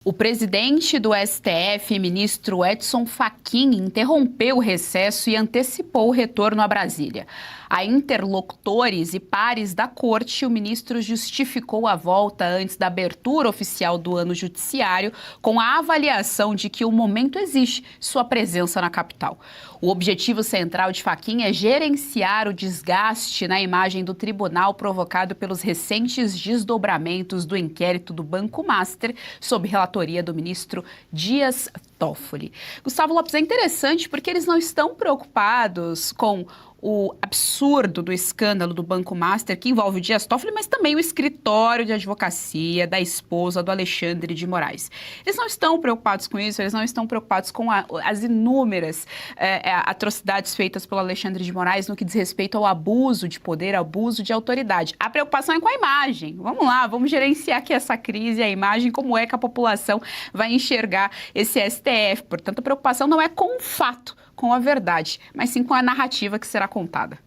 O presidente do STF, ministro Edson Fachin, interrompeu o recesso e antecipou o retorno a Brasília. A interlocutores e pares da corte, o ministro justificou a volta antes da abertura oficial do ano judiciário com a avaliação de que o momento exige sua presença na capital. O objetivo central de Fachin é gerenciar o desgaste na imagem do tribunal provocado pelos recentes desdobramentos do inquérito do Banco Master, sob relatoria do ministro Dias Toffoli. Gustavo Lopes, é interessante porque eles não estão preocupados com o absurdo do escândalo do Banco Master, que envolve o Dias Toffoli, mas também o escritório de advocacia da esposa do Alexandre de Moraes. Eles não estão preocupados com isso, eles não estão preocupados com as inúmeras atrocidades feitas pelo Alexandre de Moraes no que diz respeito ao abuso de poder, abuso de autoridade. A preocupação é com a imagem. Vamos lá, vamos gerenciar aqui essa crise, a imagem, como é que a população vai enxergar esse STF. Portanto, a preocupação não é com o fato, com a verdade, mas sim com a narrativa que será contada.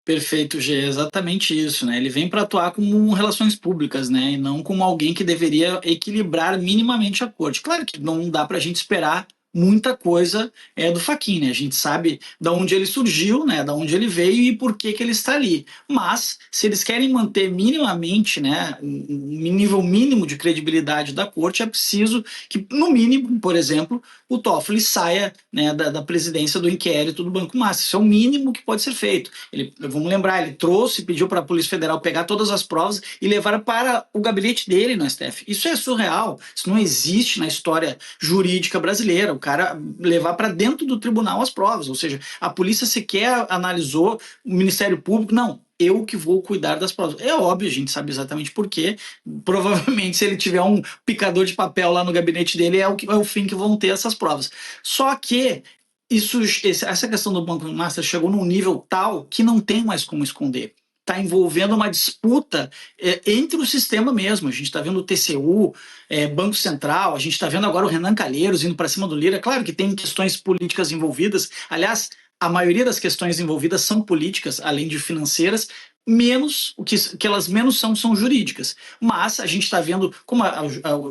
Perfeito, Gê, exatamente isso, né? Ele vem para atuar como relações públicas, né? E não como alguém que deveria equilibrar minimamente a corte. Claro que não dá para a gente esperar muita coisa do Fachin, né? A gente sabe de onde ele surgiu, né? Da onde ele veio e por que ele está ali. Mas se eles querem manter minimamente, né, um nível mínimo de credibilidade da corte, é preciso que, no mínimo, por exemplo, o Toffoli saia, né, da presidência do inquérito do Banco Master. Isso é o mínimo que pode ser feito. Vamos lembrar, ele pediu para a Polícia Federal pegar todas as provas e levar para o gabinete dele no STF. Isso é surreal. Isso não existe na história jurídica brasileira. O cara levar para dentro do tribunal as provas. Ou seja, a polícia sequer analisou, o Ministério Público, não. Eu que vou cuidar das provas. É óbvio, a gente sabe exatamente por quê. Provavelmente, se ele tiver um picador de papel lá no gabinete dele, é o fim que vão ter essas provas. Só que essa questão do Banco Master chegou num nível tal que não tem mais como esconder. Está envolvendo uma disputa entre o sistema mesmo. A gente está vendo o TCU, Banco Central, a gente está vendo agora o Renan Calheiros indo para cima do Lira. Claro que tem questões políticas envolvidas. Aliás, a maioria das questões envolvidas são políticas, além de financeiras, menos o que elas menos são jurídicas. Mas a gente está vendo como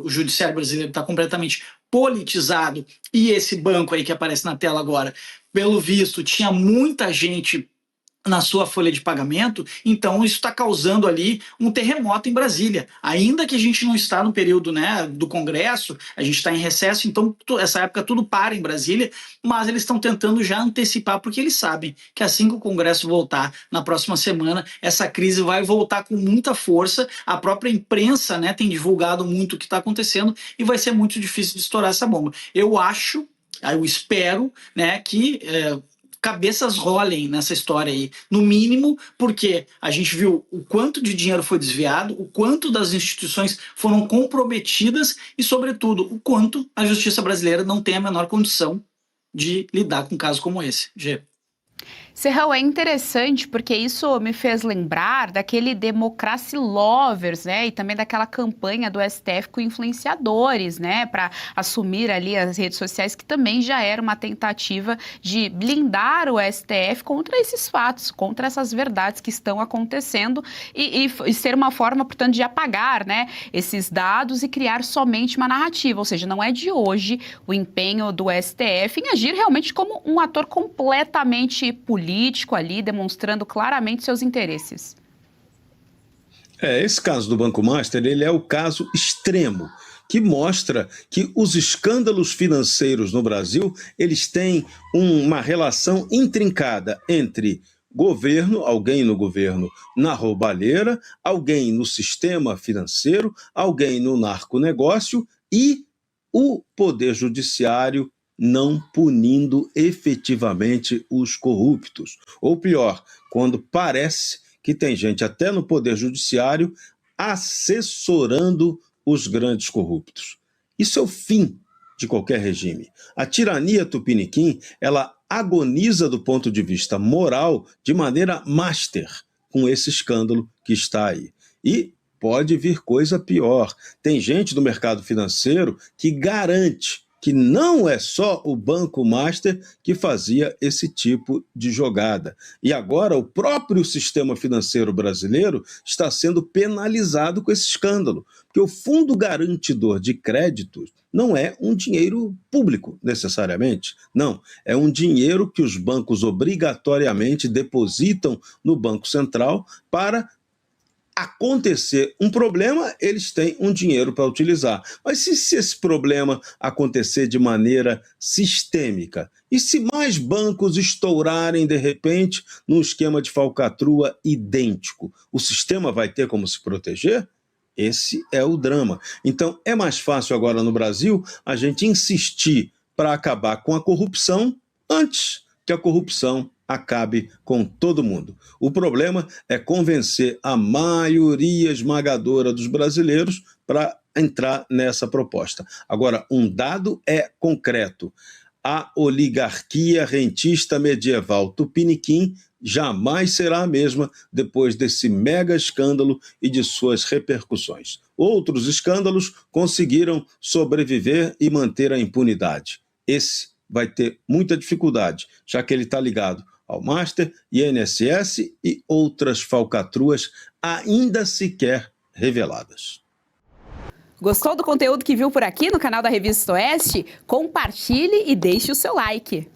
o judiciário brasileiro está completamente politizado, e esse banco aí que aparece na tela agora, pelo visto, tinha muita gente na sua folha de pagamento, então isso está causando ali um terremoto em Brasília. Ainda que a gente não está no período, né, do Congresso, a gente está em recesso, então essa época tudo para em Brasília, mas eles estão tentando já antecipar, porque eles sabem que assim que o Congresso voltar na próxima semana, essa crise vai voltar com muita força. A própria imprensa, né, tem divulgado muito o que está acontecendo e vai ser muito difícil de estourar essa bomba. Eu espero, né, que cabeças rolem nessa história aí, no mínimo, porque a gente viu o quanto de dinheiro foi desviado, o quanto das instituições foram comprometidas e, sobretudo, o quanto a justiça brasileira não tem a menor condição de lidar com um caso como esse. Gê. Serrão, é interessante porque isso me fez lembrar daquele Democracy Lovers, né? E também daquela campanha do STF com influenciadores, né? Para assumir ali as redes sociais, que também já era uma tentativa de blindar o STF contra esses fatos, contra essas verdades que estão acontecendo e ser uma forma, portanto, de apagar, né, esses dados e criar somente uma narrativa. Ou seja, não é de hoje o empenho do STF em agir realmente como um ator completamente político ali, demonstrando claramente seus interesses. Esse caso do Banco Master, ele é o caso extremo, que mostra que os escândalos financeiros no Brasil, eles têm uma relação intrincada entre governo, alguém no governo na roubalheira, alguém no sistema financeiro, alguém no narconegócio e o poder judiciário não punindo efetivamente os corruptos. Ou pior, quando parece que tem gente até no poder judiciário assessorando os grandes corruptos. Isso é o fim de qualquer regime. A tirania tupiniquim, ela agoniza do ponto de vista moral de maneira master com esse escândalo que está aí. E pode vir coisa pior. Tem gente do mercado financeiro que garante que não é só o Banco Master que fazia esse tipo de jogada. E agora o próprio sistema financeiro brasileiro está sendo penalizado com esse escândalo, porque o Fundo Garantidor de Créditos não é um dinheiro público, necessariamente. Não, é um dinheiro que os bancos obrigatoriamente depositam no Banco Central para acontecer um problema, eles têm um dinheiro para utilizar. Mas se esse problema acontecer de maneira sistêmica, e se mais bancos estourarem de repente num esquema de falcatrua idêntico, o sistema vai ter como se proteger? Esse é o drama. Então, é mais fácil agora no Brasil a gente insistir para acabar com a corrupção antes que a corrupção acabe com todo mundo. O problema é convencer a maioria esmagadora dos brasileiros para entrar nessa proposta. Agora, um dado é concreto. A oligarquia rentista medieval tupiniquim jamais será a mesma depois desse mega escândalo e de suas repercussões. Outros escândalos conseguiram sobreviver e manter a impunidade. Esse vai ter muita dificuldade, já que ele está ligado ao Master, INSS e outras falcatruas ainda sequer reveladas. Gostou do conteúdo que viu por aqui no canal da Revista Oeste? Compartilhe e deixe o seu like.